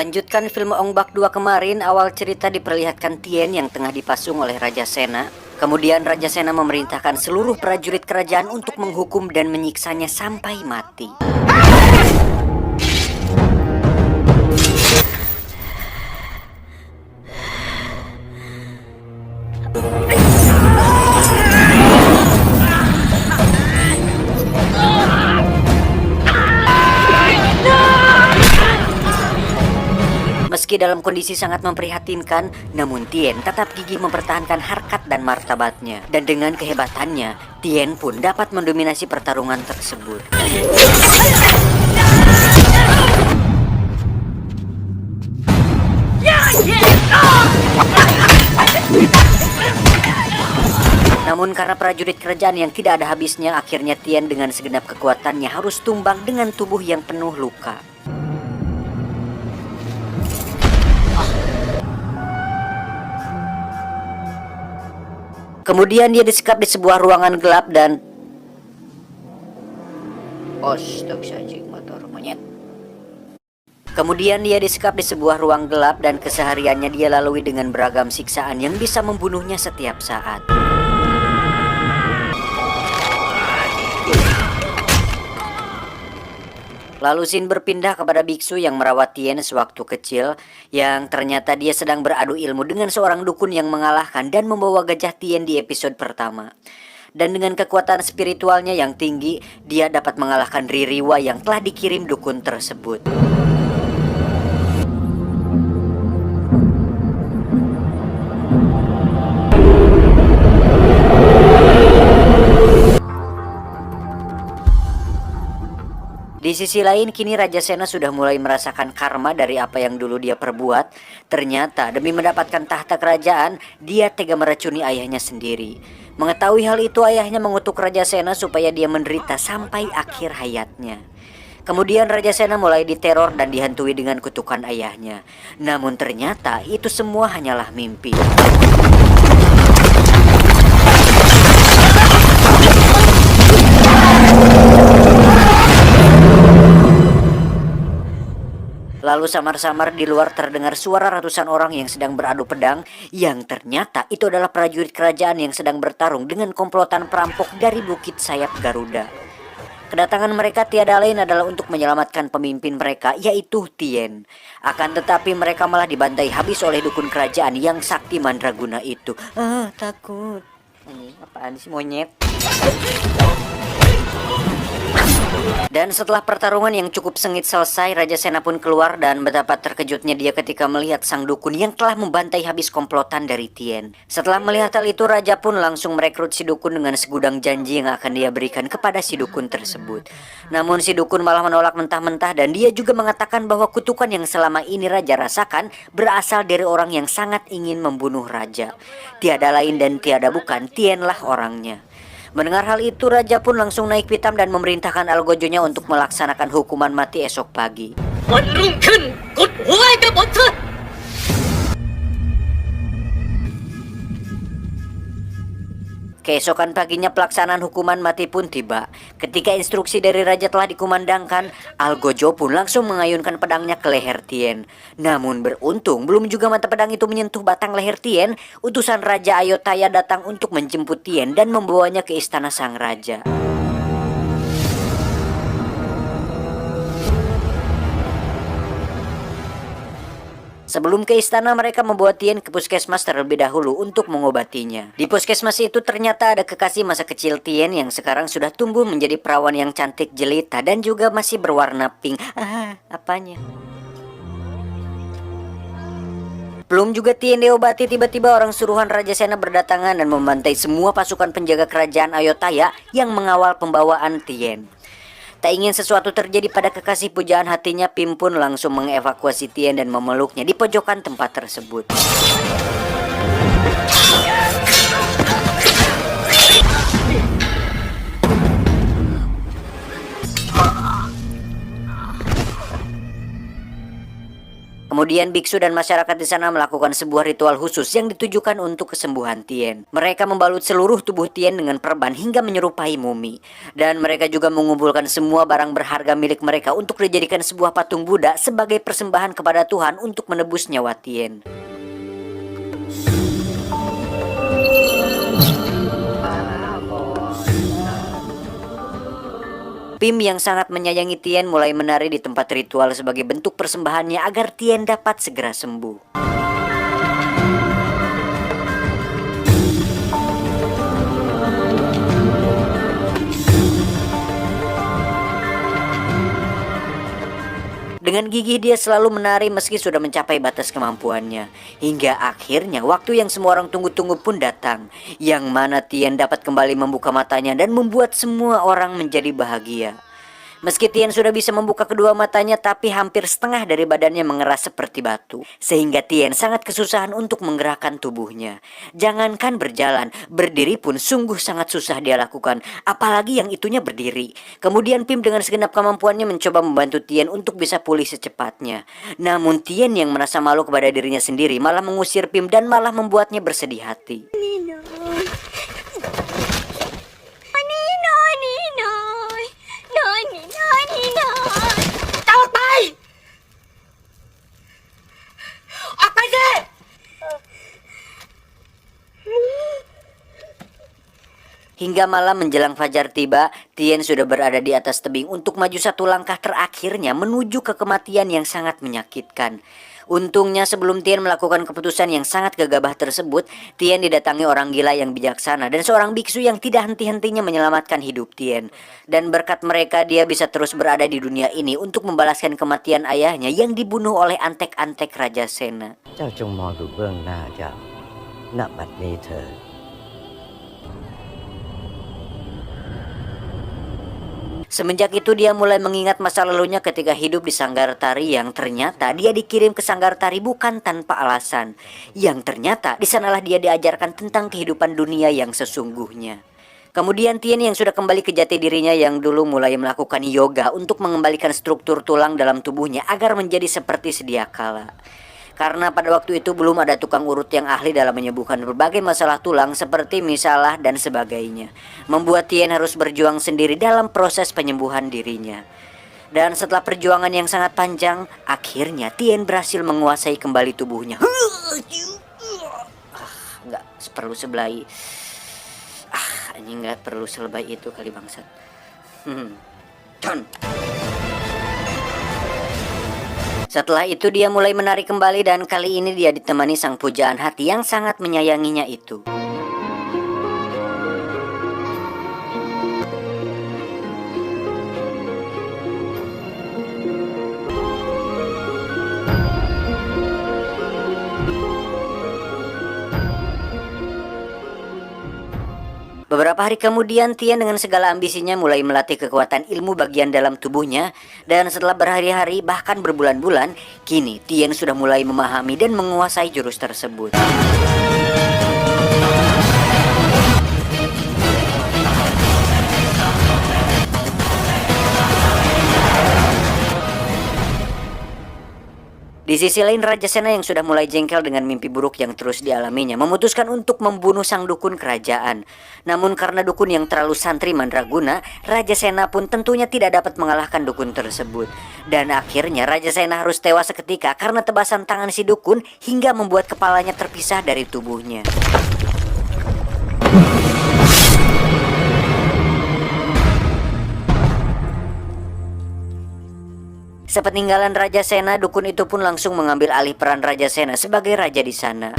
Melanjutkan film Ong Bak 2 kemarin, awal cerita diperlihatkan Tien yang tengah dipasung oleh Raja Sena. Kemudian Raja Sena memerintahkan seluruh prajurit kerajaan untuk menghukum dan menyiksanya sampai mati. Meski dalam kondisi sangat memprihatinkan, namun Tien tetap gigih mempertahankan harkat dan martabatnya. Dan dengan kehebatannya, Tien pun dapat mendominasi pertarungan tersebut. Namun karena prajurit kerajaan yang tidak ada habisnya, akhirnya Tien dengan segenap kekuatannya harus tumbang dengan tubuh yang penuh luka. Kemudian dia disekap di sebuah ruangan gelap dan... Astagfirullahaladzim, motor monyet. Kemudian dia disekap di sebuah ruang gelap dan kesehariannya dia lalui dengan beragam siksaan yang bisa membunuhnya setiap saat. Lalu Shin berpindah kepada biksu yang merawat Tien sewaktu kecil, yang ternyata dia sedang beradu ilmu dengan seorang dukun yang mengalahkan dan membawa gajah Tien di episode pertama. Dan dengan kekuatan spiritualnya yang tinggi, dia dapat mengalahkan Ririwa yang telah dikirim dukun tersebut. Di sisi lain, kini Raja Sena sudah mulai merasakan karma dari apa yang dulu dia perbuat. Ternyata demi mendapatkan tahta kerajaan, dia tega meracuni ayahnya sendiri. Mengetahui hal itu, ayahnya mengutuk Raja Sena supaya dia menderita sampai akhir hayatnya. Kemudian Raja Sena mulai diteror dan dihantui dengan kutukan ayahnya. Namun ternyata itu semua hanyalah mimpi. Lalu samar-samar di luar terdengar suara ratusan orang yang sedang beradu pedang, yang ternyata itu adalah prajurit kerajaan yang sedang bertarung dengan komplotan perampok dari Bukit Sayap Garuda. Kedatangan mereka tiada lain adalah untuk menyelamatkan pemimpin mereka, yaitu Tien. Akan tetapi mereka malah dibantai habis oleh dukun kerajaan yang sakti mandraguna itu. Takut. Ini apaan sih monyet? Dan setelah pertarungan yang cukup sengit selesai, Raja Sena pun keluar dan betapa terkejutnya dia ketika melihat sang dukun yang telah membantai habis komplotan dari Tien. Setelah melihat hal itu, Raja pun langsung merekrut si dukun dengan segudang janji yang akan dia berikan kepada si dukun tersebut. Namun si dukun malah menolak mentah-mentah dan dia juga mengatakan bahwa kutukan yang selama ini Raja rasakan berasal dari orang yang sangat ingin membunuh Raja. Tiada lain dan tiada bukan, Tienlah orangnya. Mendengar hal itu, Raja pun langsung naik pitam dan memerintahkan algojonya untuk melaksanakan hukuman mati esok pagi. Keesokan paginya pelaksanaan hukuman mati pun tiba. Ketika instruksi dari Raja telah dikumandangkan, Algojo pun langsung mengayunkan pedangnya ke leher Tien. Namun beruntung belum juga mata pedang itu menyentuh batang leher Tien, utusan Raja Ayodhya datang untuk menjemput Tien dan membawanya ke istana sang raja. Sebelum ke istana, mereka membawa Tien ke puskesmas terlebih dahulu untuk mengobatinya. Di puskesmas itu ternyata ada kekasih masa kecil Tien yang sekarang sudah tumbuh menjadi perawan yang cantik jelita dan juga masih berwarna pink. Apanya? Belum juga Tien diobati, tiba-tiba orang suruhan Raja Sena berdatangan dan membantai semua pasukan penjaga kerajaan Ayodhya yang mengawal pembawaan Tien. Tak ingin sesuatu terjadi pada kekasih pujaan hatinya, Pim pun langsung mengevakuasi Tien dan memeluknya di pojokan tempat tersebut. Kemudian biksu dan masyarakat di sana melakukan sebuah ritual khusus yang ditujukan untuk kesembuhan Tien. Mereka membalut seluruh tubuh Tien dengan perban hingga menyerupai mumi. Dan mereka juga mengumpulkan semua barang berharga milik mereka untuk dijadikan sebuah patung Buddha sebagai persembahan kepada Tuhan untuk menebus nyawa Tien. Pim yang sangat menyayangi Tien mulai menari di tempat ritual sebagai bentuk persembahannya agar Tien dapat segera sembuh. Dengan gigih dia selalu menari meski sudah mencapai batas kemampuannya. Hingga akhirnya waktu yang semua orang tunggu-tunggu pun datang. Yang mana Tien dapat kembali membuka matanya dan membuat semua orang menjadi bahagia. Meski Tien sudah bisa membuka kedua matanya, tapi hampir setengah dari badannya mengeras seperti batu. Sehingga Tien sangat kesusahan untuk menggerakkan tubuhnya. Jangankan berjalan, berdiri pun sungguh sangat susah dia lakukan. Apalagi yang itunya berdiri. Kemudian Pim dengan segenap kemampuannya mencoba membantu Tien untuk bisa pulih secepatnya. Namun Tien yang merasa malu kepada dirinya sendiri malah mengusir Pim dan malah membuatnya bersedih hati. Hingga malam menjelang fajar tiba, Tien sudah berada di atas tebing untuk maju satu langkah terakhirnya menuju ke kematian yang sangat menyakitkan. Untungnya sebelum Tien melakukan keputusan yang sangat gegabah tersebut, Tien didatangi orang gila yang bijaksana dan seorang biksu yang tidak henti-hentinya menyelamatkan hidup Tien. Dan berkat mereka dia bisa terus berada di dunia ini untuk membalaskan kematian ayahnya yang dibunuh oleh antek-antek Raja Sena. Semenjak itu dia mulai mengingat masa lalunya ketika hidup di Sanggartari yang ternyata dia dikirim ke Sanggartari bukan tanpa alasan. Yang ternyata di sanalah dia diajarkan tentang kehidupan dunia yang sesungguhnya. Kemudian Tien yang sudah kembali ke jati dirinya yang dulu mulai melakukan yoga untuk mengembalikan struktur tulang dalam tubuhnya agar menjadi seperti sedia kala. Karena pada waktu itu belum ada tukang urut yang ahli dalam menyembuhkan berbagai masalah tulang seperti misalah dan sebagainya. Membuat Tien harus berjuang sendiri dalam proses penyembuhan dirinya. Dan setelah perjuangan yang sangat panjang, akhirnya Tien berhasil menguasai kembali tubuhnya. Nggak perlu sebelai. Ini nggak perlu selebay itu kali bangsat. Setelah itu dia mulai menari kembali dan kali ini dia ditemani sang pujaan hati yang sangat menyayanginya itu. Beberapa hari kemudian Tien dengan segala ambisinya mulai melatih kekuatan ilmu bagian dalam tubuhnya. Dan setelah berhari-hari bahkan berbulan-bulan, kini Tien sudah mulai memahami dan menguasai jurus tersebut. Di sisi lain Raja Sena yang sudah mulai jengkel dengan mimpi buruk yang terus dialaminya memutuskan untuk membunuh sang dukun kerajaan. Namun karena dukun yang terlalu santri mandraguna, Raja Sena pun tentunya tidak dapat mengalahkan dukun tersebut. Dan akhirnya Raja Sena harus tewas seketika karena tebasan tangan si dukun hingga membuat kepalanya terpisah dari tubuhnya. Sepeninggalan Raja Sena, dukun itu pun langsung mengambil alih peran Raja Sena sebagai raja di sana.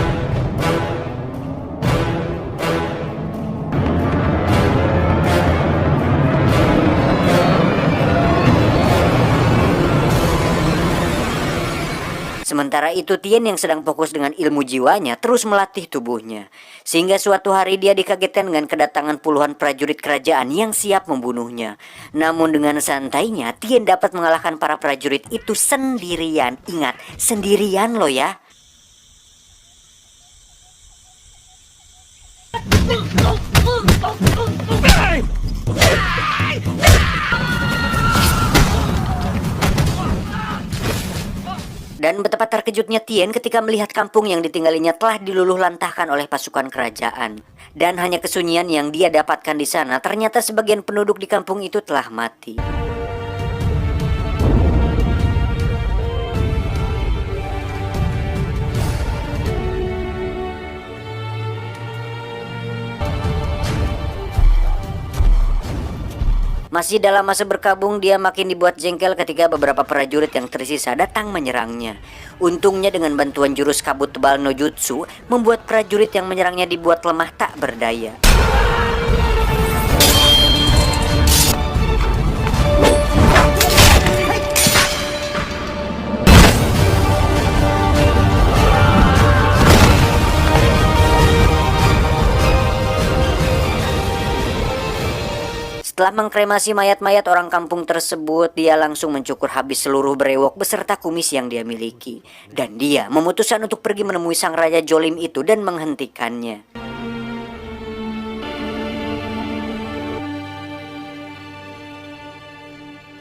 Sementara itu Tien yang sedang fokus dengan ilmu jiwanya terus melatih tubuhnya. Sehingga suatu hari dia dikagetkan dengan kedatangan puluhan prajurit kerajaan yang siap membunuhnya. Namun dengan santainya Tien dapat mengalahkan para prajurit itu sendirian. Ingat, sendirian loh ya. Dan betapa terkejutnya Tien ketika melihat kampung yang ditinggalinya telah diluluh lantahkan oleh pasukan kerajaan. Dan hanya kesunyian yang dia dapatkan di sana, ternyata sebagian penduduk di kampung itu telah mati. Masih dalam masa berkabung, dia makin dibuat jengkel ketika beberapa prajurit yang tersisa datang menyerangnya. Untungnya dengan bantuan jurus kabut tebal no jutsu, membuat prajurit yang menyerangnya dibuat lemah tak berdaya. Setelah mengkremasi mayat-mayat orang kampung tersebut, dia langsung mencukur habis seluruh brewok beserta kumis yang dia miliki. Dan dia memutuskan untuk pergi menemui sang raja Jolim itu dan menghentikannya.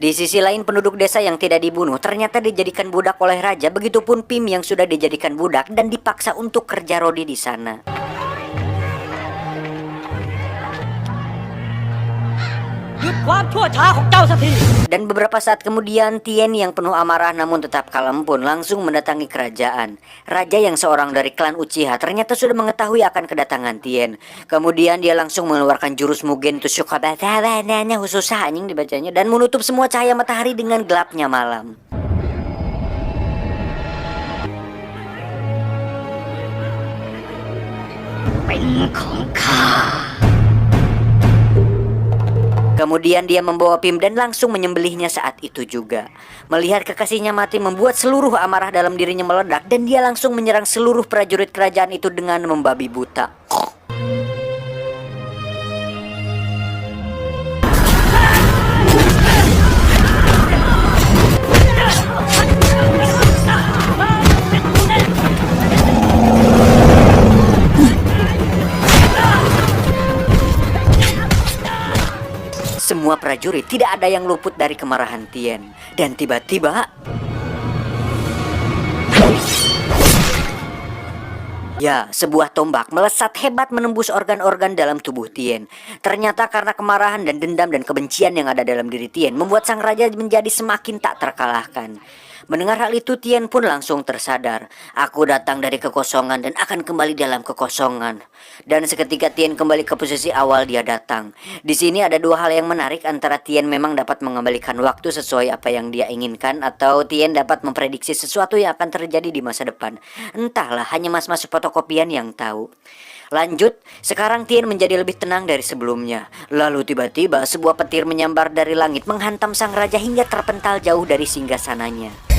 Di sisi lain, penduduk desa yang tidak dibunuh ternyata dijadikan budak oleh raja, begitupun Pim yang sudah dijadikan budak dan dipaksa untuk kerja rodi di sana. Dan beberapa saat kemudian, Tien yang penuh amarah namun tetap kalem pun langsung mendatangi kerajaan. Raja yang seorang dari klan Uchiha ternyata sudah mengetahui akan kedatangan Tien. Kemudian dia langsung mengeluarkan jurus Mugen Tushukabatanya, susah anjing dibacanya, dan menutup semua cahaya matahari dengan gelapnya malam. Kemudian dia membawa Pim dan langsung menyembelihnya saat itu juga. Melihat kekasihnya mati membuat seluruh amarah dalam dirinya meledak dan dia langsung menyerang seluruh prajurit kerajaan itu dengan membabi buta. Semua prajurit tidak ada yang luput dari kemarahan Tien. Dan tiba-tiba, ya, sebuah tombak melesat hebat menembus organ-organ dalam tubuh Tien. Ternyata karena kemarahan dan dendam dan kebencian yang ada dalam diri Tien membuat sang raja menjadi semakin tak terkalahkan. Mendengar hal itu, Tien pun langsung tersadar. Aku datang dari kekosongan dan akan kembali dalam kekosongan. Dan seketika Tien kembali ke posisi awal dia datang. Di sini ada dua hal yang menarik, antara Tien memang dapat mengembalikan waktu sesuai apa yang dia inginkan, atau Tien dapat memprediksi sesuatu yang akan terjadi di masa depan. Entahlah, hanya mas-mas fotokopian yang tahu. Lanjut, sekarang Tien menjadi lebih tenang dari sebelumnya. Lalu tiba-tiba sebuah petir menyambar dari langit menghantam sang raja hingga terpental jauh dari singgasananya.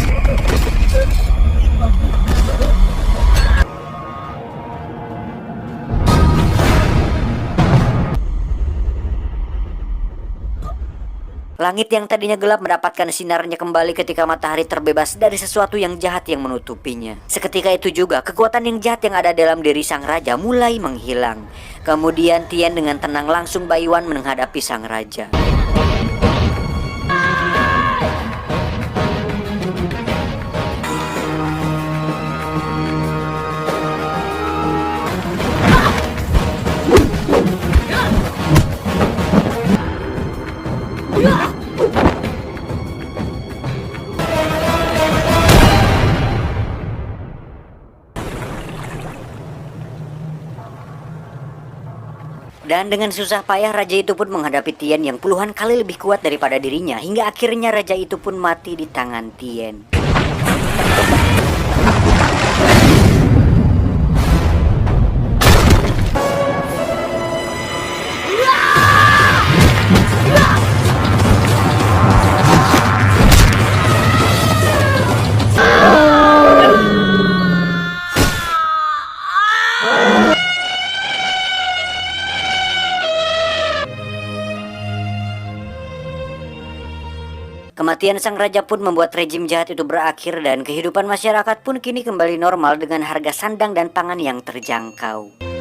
Langit yang tadinya gelap mendapatkan sinarnya kembali ketika matahari terbebas dari sesuatu yang jahat yang menutupinya. Seketika itu juga kekuatan yang jahat yang ada dalam diri sang raja mulai menghilang. Kemudian Tien dengan tenang langsung Baiwan menghadapi sang raja. Dan dengan susah payah raja itu pun menghadapi Tien yang puluhan kali lebih kuat daripada dirinya, hingga akhirnya raja itu pun mati di tangan Tien. Kematian sang raja pun membuat rejim jahat itu berakhir dan kehidupan masyarakat pun kini kembali normal dengan harga sandang dan pangan yang terjangkau.